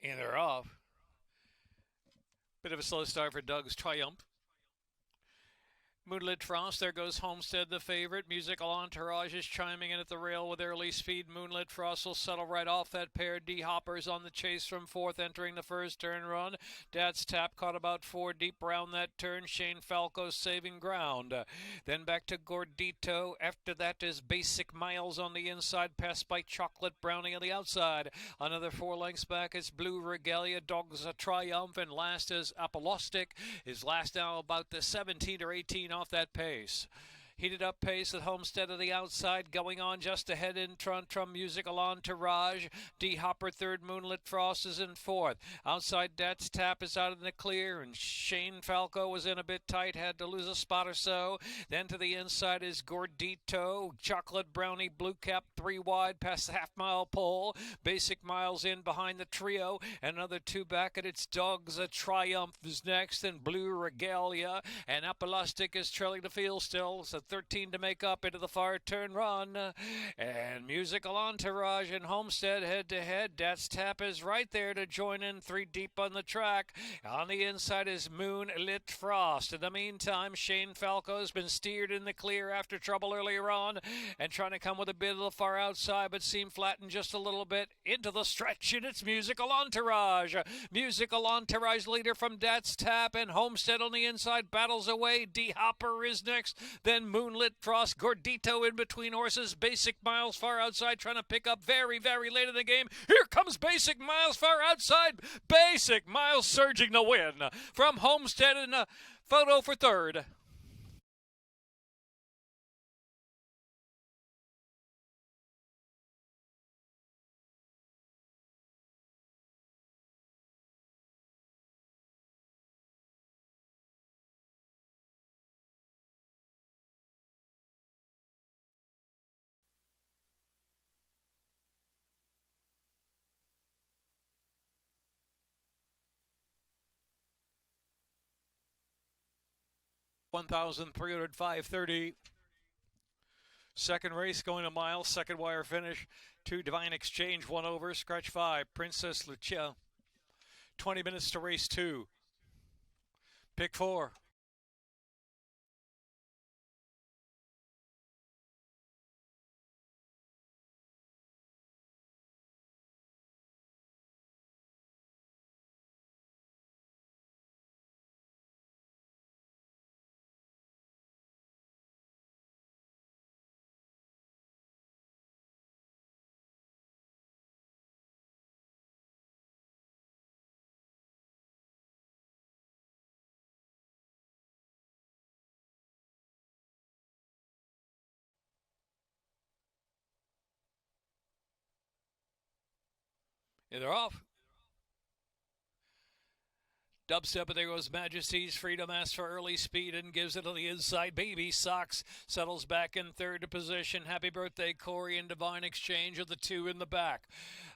And they're off. Bit of a slow start for Doug's Triumph. Moonlit Frost, there goes Homestead, the favorite. Musical Entourage is chiming in at the rail with early speed. Moonlit Frost will settle right off that pair. D Hoppers on the chase from fourth, entering the first turn run. Dad's Tap caught about 4 deep around that turn. Shane Falco saving ground. Then back to Gordito. After that is Basic Miles on the inside, passed by Chocolate Brownie on the outside. Another 4 lengths back is Blue Regalia. Dogs a Triumph, and last is Apolostic. His last now about the 17 or 18 off that pace. Heated up pace at Homestead of the outside, going on just ahead in front from Musical Entourage. D Hopper third, Moonlit Frost is in fourth. Outside Dad's Tap is out in the clear, and Shane Falco was in a bit tight, had to lose a spot or so. Then to the inside is Gordito, Chocolate Brownie, Blue Cap 3 wide past the half-mile pole. Basic Miles in behind the trio. Another 2 back, and it's Dogs a Triumph is next, and Blue Regalia, and Apolostic is trailing the field still. So 13 to make up into the far turn run. And Musical Entourage and Homestead head to head. Dad's Tap is right there to join in 3 deep on the track. On the inside is Moonlit Frost. In the meantime, Shane Falco has been steered in the clear after trouble earlier on and trying to come with a bit of the far outside, but seemed flattened just a little bit into the stretch, and it's Musical Entourage. Musical Entourage leader from Dad's Tap, and Homestead on the inside battles away. D Hopper is next, then Moonlit Frost, Gordito in between horses. Basic Miles far outside trying to pick up very, very late in the game. Here comes Basic Miles far outside. Basic Miles surging the win from Homestead in a photo for third. 1,305.30. Second race going a mile, second wire finish. 2 Divine Exchange, 1 over, scratch 5. Princess Lucia. 20 minutes to race 2. Pick 4. And they're off. Dubstep, but there goes Majesty's Freedom, asks for early speed and gives it to the inside. Baby Socks settles back in third position. Happy Birthday, Corey, and Divine Exchange are the 2 in the back.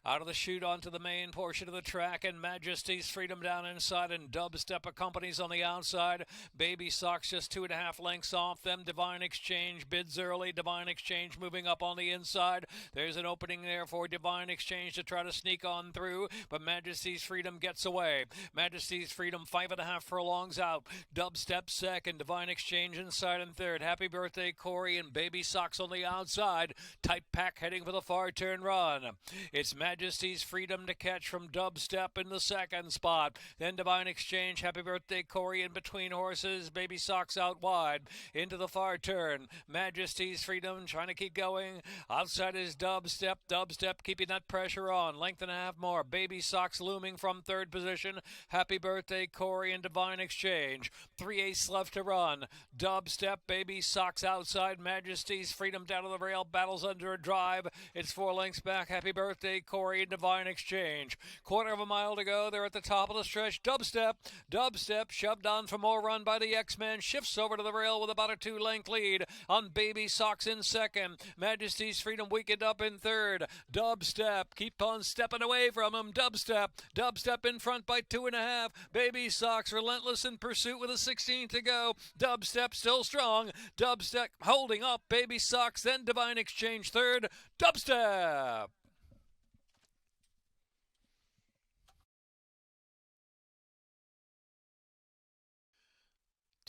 Out of the chute onto the main portion of the track, and Majesty's Freedom down inside, and Dubstep accompanies on the outside. Baby Socks just 2.5 lengths off them. Divine Exchange bids early. Divine Exchange moving up on the inside. There's an opening there for Divine Exchange to try to sneak on through, but Majesty's Freedom gets away. Majesty's Freedom 5.5 furlongs out. Dubstep second. Divine Exchange inside in third. Happy Birthday, Corey, and Baby Socks on the outside. Tight pack heading for the far turn run. It's Majesty's Freedom to catch from Dubstep in the second spot. Then Divine Exchange, Happy Birthday, Corey in between horses. Baby Socks out wide into the far turn. Majesty's Freedom trying to keep going. Outside is Dubstep. Dubstep keeping that pressure on. Length and a half more. Baby Socks looming from third position. Happy Birthday, Corey, and Divine Exchange. 3/8 left to run. Dubstep, Baby Socks outside. Majesty's Freedom down to the rail. Battles under a drive. It's 4 lengths back. Happy Birthday, Corey, and Divine Exchange. Quarter of a mile to go. They're at the top of the stretch. Dubstep shoved on for more run by the X-Men. Shifts over to the rail with about a 2-length lead on Baby Socks in second. Majesty's Freedom weakened up in third. Dubstep keep on stepping away from him. Dubstep in front by 2.5. Baby Socks relentless in pursuit with a 16 to go. Dubstep still strong. Dubstep holding up Baby Socks, then Divine Exchange third. Dubstep.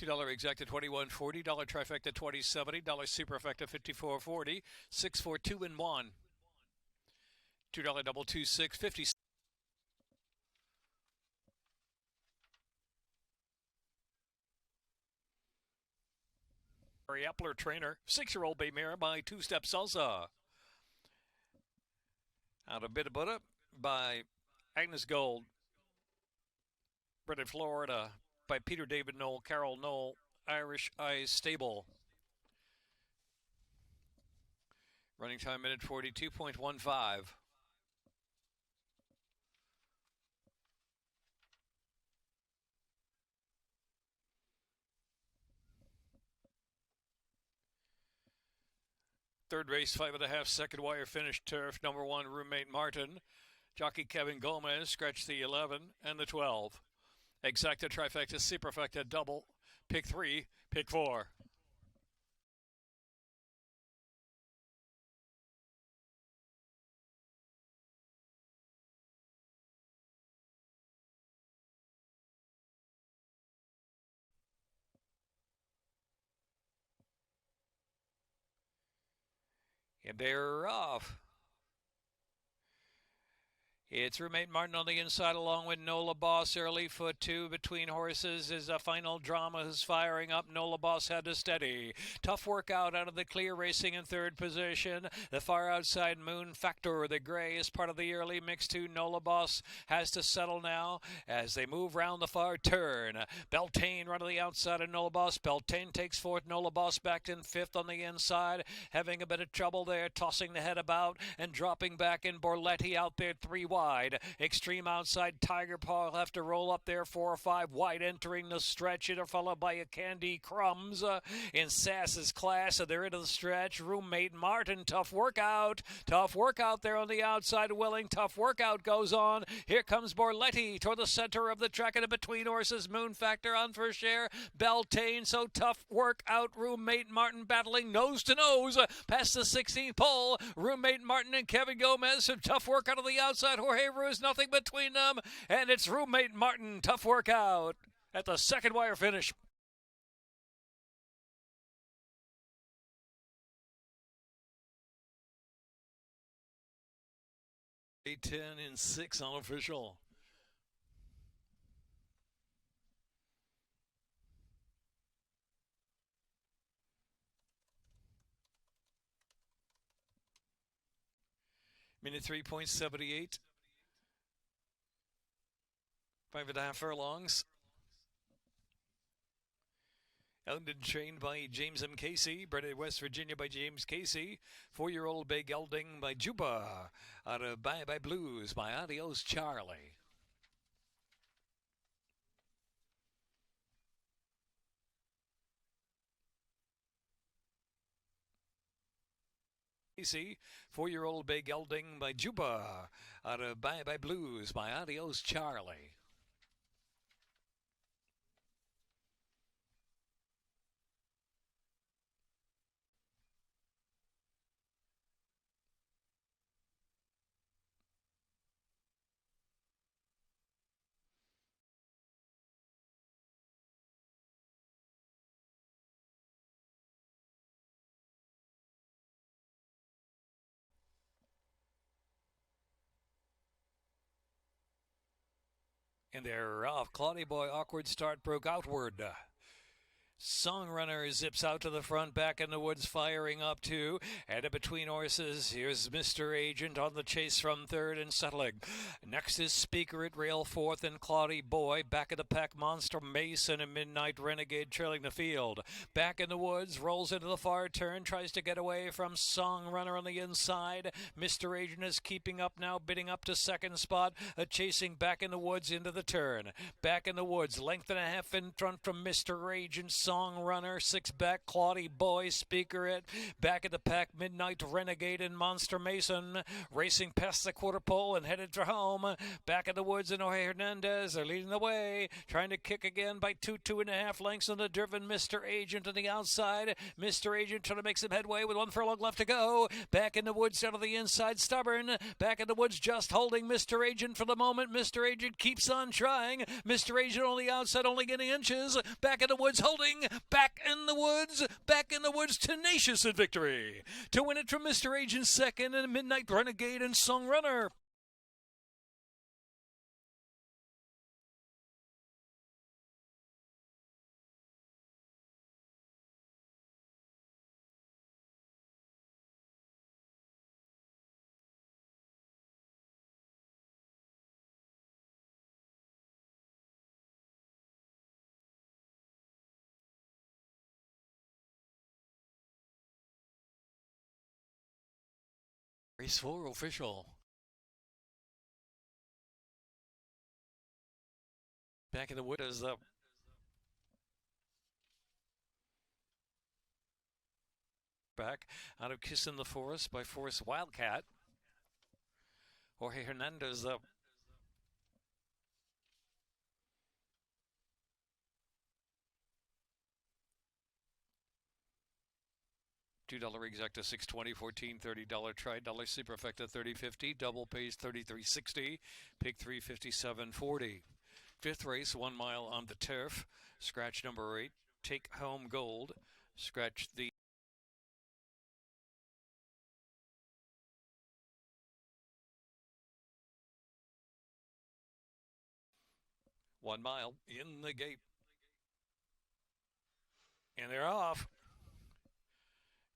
$2 exacta $21.40, $1 trifecta $20.70, $1 superfecta $54.40, 6 4 2 and 1. $2 double 2 6 50. Appler trainer, 6-year-old Bay Mare by Two Step Salsa. Out of Bit Butter by Agnes Gold. Bred in Florida by Peter David Knoll, Carol Knoll, Irish Eyes Stable. Running time minute 42.15. Third race, 5.5 second wire finish turf. Number 1, Roommate Martin. Jockey Kevin Gomez scratched the 11 and the 12. Exacta, trifecta, superfecta, double. Pick 3, pick 4. And they're off. It's Roommate Martin on the inside along with Nola Boss. Early foot 2 between horses is a final drama who's firing up. Nola Boss had to steady. Tough workout out of the clear, racing in third position. The far outside Moon Factor, the gray, is part of the early mix 2. Nola Boss has to settle now as they move round the far turn. Beltane run to the outside of Nola Boss. Beltane takes fourth. Nola Boss back in fifth on the inside. Having a bit of trouble there, tossing the head about and dropping back in. Borletti out there 3 wide. Extreme outside Tiger Paw will have to roll up there 4 or 5 wide entering the stretch. It are followed by a Candy Crumbs in Sass's class. So they're into the stretch. Roommate Martin, tough workout. Tough workout there on the outside. Willing, tough workout goes on. Here comes Borletti toward the center of the track and in between horses. Moon Factor on for share. Beltane, so tough workout. Roommate Martin battling nose to nose past the 16th pole. Roommate Martin and Kevin Gomez, some tough workout on the outside. Jorge Ruiz, nothing between them, and it's Roommate Martin, tough workout at the second wire finish. Eight, 10, and 6 unofficial. Minute 3.78. 5.5 furlongs. Owned and trained by James M. Casey. Bred in West Virginia by James Casey. 4-year-old Bay Gelding by Juba. Out of Bye Bye Blues by Adios Charlie. Casey. 4-year-old Bay Gelding by Juba. Out of Bye Bye Blues by Adios Charlie. And they're off. Claudia Boy, awkward start, broke outward. Songrunner zips out to the front, back in the woods, firing up too. And in between horses, here's Mr. Agent on the chase from third and settling. Next is Speaker at rail fourth and Claudia Boy. Back of the pack, Monster Mason and Midnight Renegade trailing the field. Back in the woods, rolls into the far turn, tries to get away from Songrunner on the inside. Mr. Agent is keeping up now, bidding up to second spot, chasing back in the woods into the turn. Back in the woods, length and a half in front from Mr. Agent. Songrunner, 6 back, Claudia Boy, Speaker it. Back of the pack, Midnight Renegade and Monster Mason. Racing past the quarter pole and headed for home. Back in the woods, and Jorge Hernandez are leading the way. Trying to kick again by 2.5 lengths on the driven Mr. Agent on the outside. Mr. Agent trying to make some headway with 1 furlong left to go. Back in the woods, down to the inside, Stubborn. Back in the woods, just holding Mr. Agent for the moment. Mr. Agent keeps on trying. Mr. Agent on the outside, only getting inches. Back in the woods, holding going. Back in the woods, tenacious in victory. To win it from Mr. Agent second and Midnight Renegade and Song Runner. Race 4 official. Back in the wood as the back out of Kiss in the Forest by Forest Wildcat. Jorge Hernandez up. $2 exacta $6.20, $14, $30 try, dollar superfecta $30.50, double pays $33.60, pig $357.40. Fifth race, 1 mile on the turf. Scratch number 8, take home gold. Scratch the one mile in the gate. And they're off.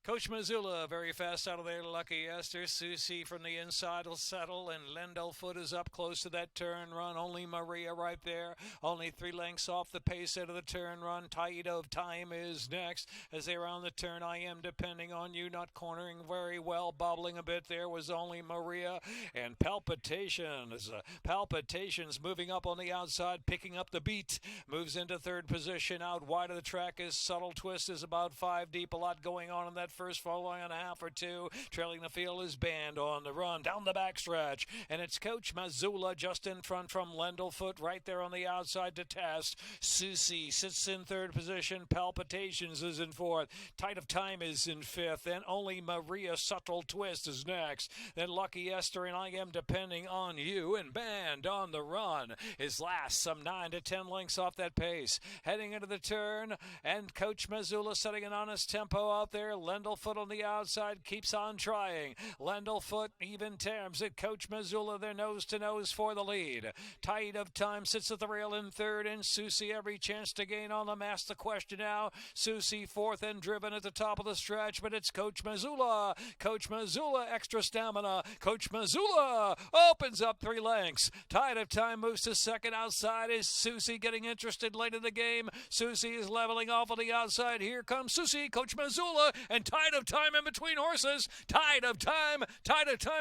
Coach Missoula very fast out of there. Lucky Esther. Susie from the inside will settle, and Lendelfoot is up close to that turn run. Only Maria right there. Only 3 lengths off the pace out of the turn run. Tide of Time is next. As they round the turn, I Am Depending on You, not cornering very well. Bobbling a bit there was only Maria. And Palpitations. Palpitations moving up on the outside, picking up the beat. Moves into third position. Out wide of the track is Subtle Twist, is about 5 deep. A lot going on in that first following on a half or two. Trailing the field is Band on the run down the backstretch, and it's Coach Missoula just in front from Lendelfoot right there on the outside to test. Susie sits in third position. Palpitations is in fourth. Tide of Time is in fifth. Then only Maria Subtle Twist is next. Then Lucky Esther and I Am Depending on You, and Band on the run is last, some 9 to 10 lengths off that pace. Heading into the turn, and Coach Missoula setting an honest tempo out there. Lendelfoot on the outside keeps on trying. Lendelfoot even terms it. Coach Missoula, they're nose to nose for the lead. Tide of Time sits at the rail in third, and Susie every chance to gain on them. Ask the question now. Susie fourth and driven at the top of the stretch, but it's Coach Missoula. Coach Missoula, extra stamina. Coach Missoula opens up 3 lengths. Tide of Time moves to second. Outside is Susie getting interested late in the game. Susie is leveling off on the outside. Here comes Susie, Coach Missoula, and Tide of Time in between horses. Tide of Time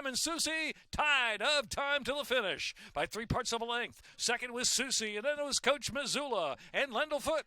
and Susie. Tide of Time to the finish by 3 parts of a length. Second was Susie, and then it was Coach Missoula and Lendelfoot.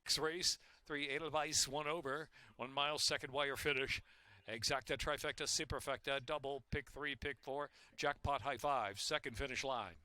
Next race, 3 Edelweiss, 1 over, 1 mile, second wire finish. Exacta, trifecta, superfecta, double, pick 3, pick 4, jackpot high 5, second finish line.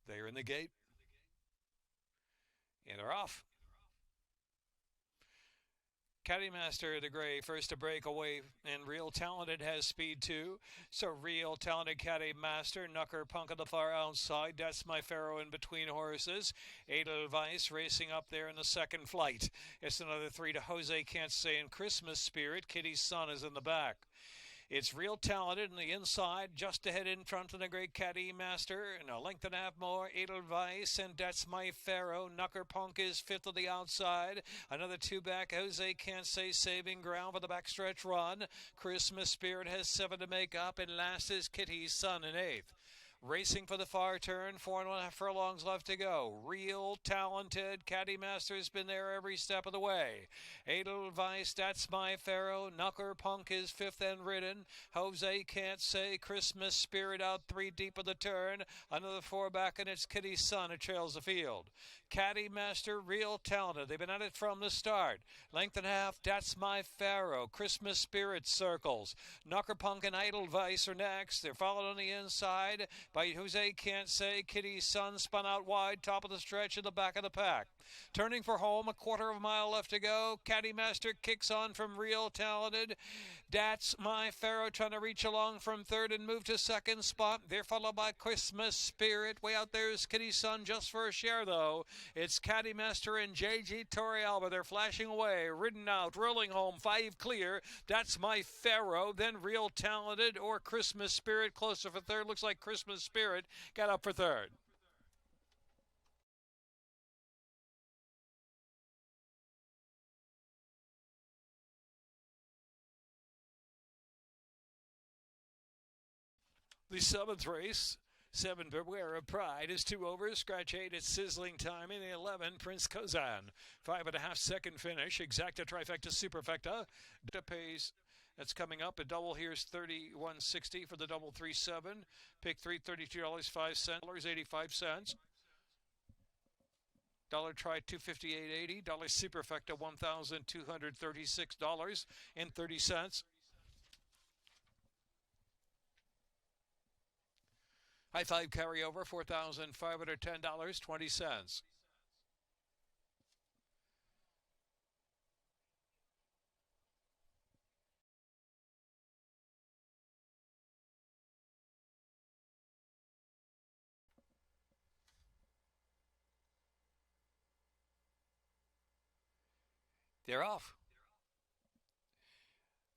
They're in the gate, and they're off. Caddy Master the Gray first to break away, and Real Talented has speed too. So Real Talented, Caddy Master, Knucker Punk on the far outside. That's My Pharaoh in between horses. Edelweiss racing up there in the second flight. It's another 3 to Jose Can't Say in Christmas Spirit. Kitty's Son is in the back. It's Real Talented on the inside, just ahead in front of the great Caddy Master. And a length and a half more, Edelweiss, and That's My Pharaoh. Knucker Punk is fifth on the outside. Another two back, Jose Can't Say saving ground for the backstretch run. Christmas Spirit has seven to make up, and last is Kitty's Son in eighth. Racing for the far turn, 4.5 furlongs left to go. Real Talented, Caddy Master's been there every step of the way. Edelweiss, That's My Pharaoh, Knucker Punk is fifth and ridden. Jose Can't Say, Christmas Spirit out three deep of the turn. Another four back, and it's Kitty's Son who trails the field. Caddy Master, Real Talented, they've been at it from the start. Length and a half, That's My Pharaoh, Christmas Spirit circles. Knucker Punk and Edelweiss are next. They're followed on the inside by Jose Can't Say. Kitty's Son spun out wide, top of the stretch in the back of the pack. Turning for home, a quarter of a mile left to go. Caddy Master kicks on from Real Talented. That's My Pharaoh trying to reach along from third and move to second spot. They're followed by Christmas Spirit. Way out there is Kitty's Son just for a share, though. It's Caddy Master and J.G. Torrealba. They're flashing away, ridden out, rolling home, five clear. That's My Pharaoh, then Real Talented or Christmas Spirit closer for third. Looks like Christmas Spirit got up for third. The seventh race, 7 Beware of Pride is 2 over. Scratch 8, it's Sizzling Time. In the 11, Prince Kozan. 5.5 second finish. Exacta Trifecta Superfecta. Data pays. That's coming up. A double here's $31.60 for the double 3-7. Pick 3, $32.05, 85 cents. Dollar try $258.80. Dollar Superfecta $1,236.30. High five carryover, $4,510.20. They're off.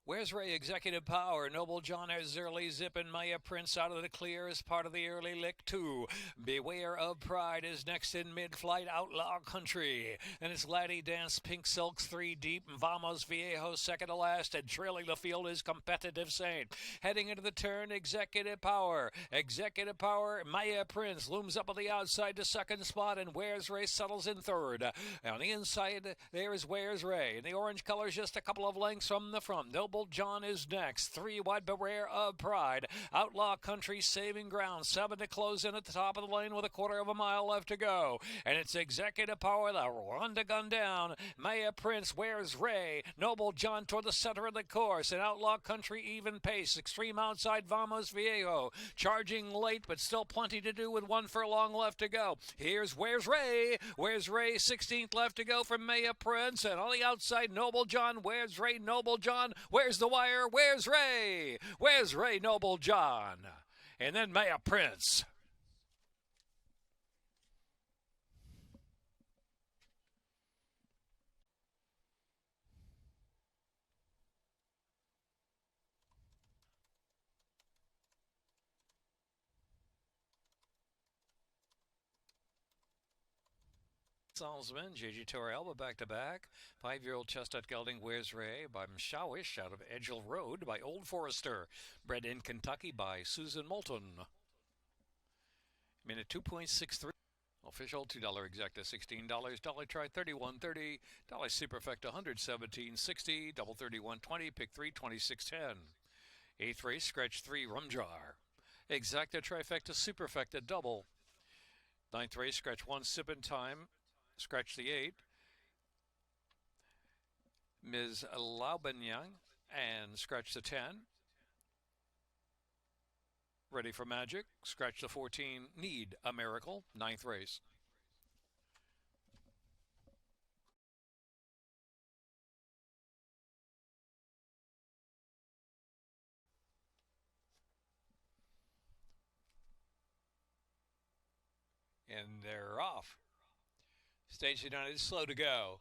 Where's Ray? Executive Power. Noble John has early zip and Maya Prince out of the clear as part of the early lick, too. Beware of Pride is next in mid-flight. Outlaw Country. Then it's Laddie Dance, Pink Silks 3 deep. Vamos Viejo second to last. And trailing the field is Competitive Saint. Heading into the turn, Executive Power. Executive Power, Maya Prince looms up on the outside to second spot. And Where's Ray settles in third. On the inside, there is Where's Ray. And the orange color's just a couple of lengths from the front. Noble John is next. 3 wide, Beware of Pride. Outlaw Country saving ground. 7 to close in at the top of the lane with a quarter of a mile left to go. And it's Executive Power, the run to gun down. Maya Prince, Where's Ray? Noble John toward the center of the course. And Outlaw Country even pace. Extreme outside, Vamos Viejo. Charging late, but still plenty to do with 1 furlong left to go. Here's Where's Ray? Where's Ray? 16th left to go from Maya Prince. And on the outside, Noble John. Where's Ray? Noble John. Where's the wire? Where's Ray? Where's Ray? Noble John. And then Maya Prince. Salzman, J.G. Torrealba back to back. 5-year-old Chestnut Gelding, Where's Ray? By Mshawish out of Edgell Road by Old Forester. Bred in Kentucky by Susan Moulton. Minute 2.63. Official $2 exacta $16. Dollar try $31.30. Dollar Superfecta $117.60. Double $31.20. Pick 3 $26.10. Eighth race, scratch 3 Rum Jar. Exacta Trifecta Superfecta double. Ninth race, scratch 1 Sippin' Time. Scratch the 8. Ms. Laubanyang and scratch the 10. Ready for Magic. Scratch the 14. Need a Miracle. Ninth race. And they're off. Stage United slow to go.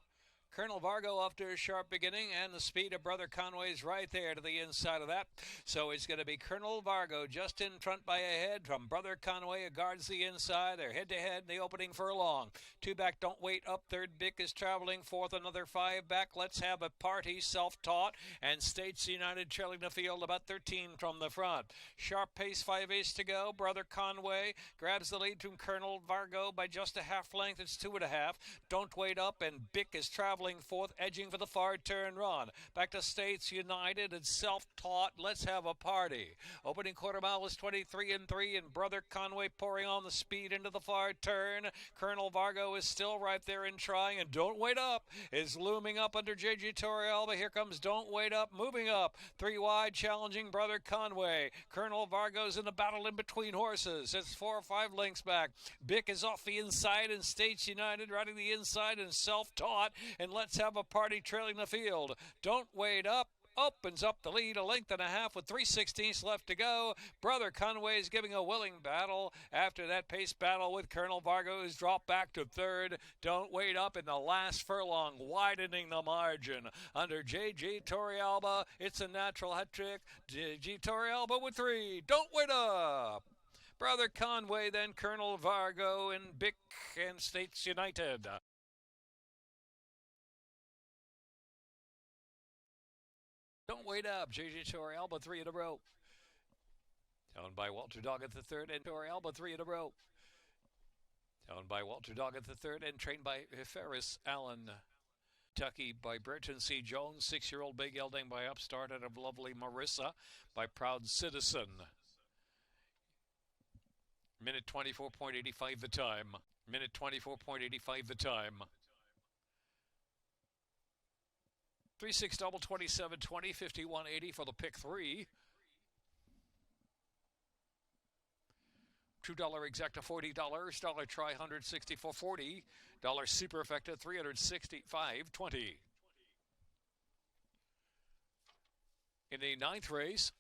Colonel Vargo off to a sharp beginning, and the speed of Brother Conway's right there to the inside of that. So it's going to be Colonel Vargo just in front by a head from Brother Conway, who guards the inside. They're head-to-head in the opening furlong. Two back, Don't Wait Up. Third, Bick is traveling fourth. Another five back. Let's Have a Party, self-taught. And States United trailing the field about 13 from the front. Sharp pace, 5/8 to go. Brother Conway grabs the lead from Colonel Vargo by just a half length. It's 2.5. Don't Wait Up, and Bick is traveling fourth, edging for the far turn run. Back to States United and self-taught. Let's Have a Party. Opening quarter mile was 23-3, and Brother Conway pouring on the speed into the far turn. Colonel Vargo is still right there in trying, and Don't Wait Up is looming up under J.G. Torrealba. Here comes Don't Wait Up, moving up. 3 wide, challenging Brother Conway. Colonel Vargo's in the battle in between horses. It's 4 or 5 lengths back. Bick is off the inside, and States United riding the inside and self-taught, and Let's Have a Party trailing the field. Don't Wait Up opens up the lead, 1.5 lengths with 3/16 left to go. Brother Conway is giving a willing battle after that pace battle with Colonel Vargo, who's dropped back to third. Don't Wait Up in the last furlong, widening the margin under J.G. Torrealba. It's a natural hat trick. J.G. Torrealba with 3. Don't Wait Up. Brother Conway, then Colonel Vargo, and Bick and States United. Don't Wait Up, J.J. Torrealba, 3 in a row. Owned by Walter Doggett the third, and Torrealba, 3 in a row. Owned by Walter Doggett the third, and trained by Ferris Allen. Kentucky by Burton C. Jones, 6-year-old Big Gelding by Upstart, and of Lovely Marissa by Proud Citizen. Minute 24.85 the time. Minute 24.85 the time. 3-6 double, 27.20, 51.80 for the pick 3. $2 exacta, $40. Dollar try, 164.40. Dollar superfecta, 365.20. In the 9th race,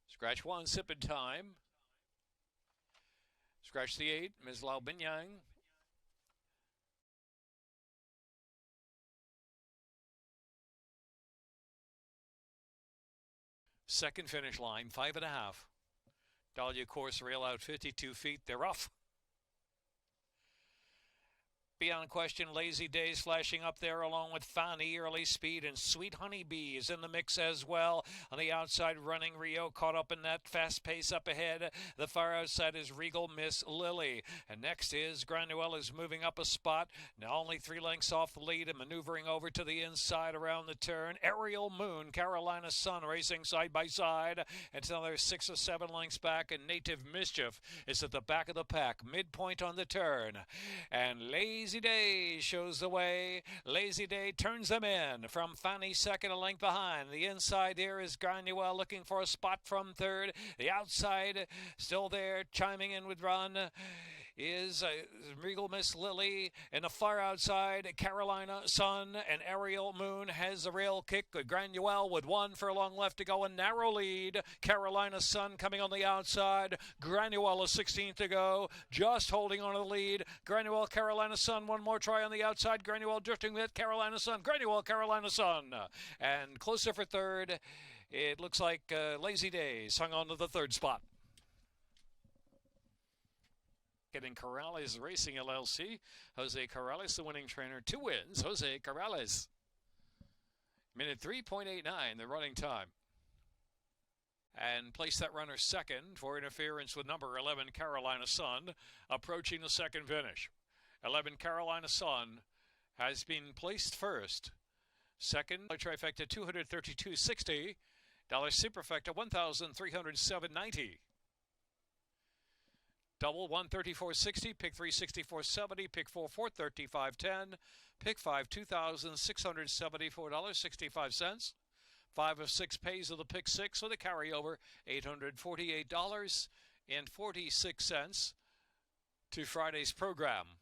scratch 1, sip in time. Scratch the 8, Ms. Lau Binyang. Second finish line, 5.5. Dahlia course rail out 52 feet. They're off. Beyond question, Lazy Days flashing up there along with Fanny, Early Speed, and Sweet Honeybee is in the mix as well. On the outside, Running Rio caught up in that fast pace up ahead. The far outside is Regal Miss Lily. And next is Granuel is moving up a spot. Now only 3 lengths off the lead and maneuvering over to the inside around the turn. Aerial Moon, Carolina Sun racing side by side until they're 6 or 7 lengths back. And Native Mischief is at the back of the pack, midpoint on the turn. And Lazy Day shows the way. Lazy Day turns them in from Fanny second, a length behind. The inside there is Granuel looking for a spot from third. The outside still there, chiming in with run is Regal Miss Lily. And the far outside, Carolina Sun and Aerial Moon has a rail kick. Granuel with 1 furlong left to go, a narrow lead. Carolina Sun coming on the outside. Granuel a 16th to go, just holding on to the lead. Granuel, Carolina Sun, 1 more try on the outside. Granuel drifting with Carolina Sun. Granuel, Carolina Sun. And closer for third, it looks like Lazy Days hung on to the 3rd spot. In Corrales Racing LLC, Jose Corrales, the winning trainer, 2 wins. Jose Corrales. Minute 3.89, the running time. And place that runner second for interference with number 11, Carolina Sun, approaching the second finish. 11, Carolina Sun has been placed first. Second, trifecta, $232.60. Dollar superfecta, $1,307.90. Double 134.60, pick 3 64.70, pick 4 435.10, pick 5 $2,674.65. 5 of 6 pays of the pick 6 with a carryover $848.46 to Friday's program.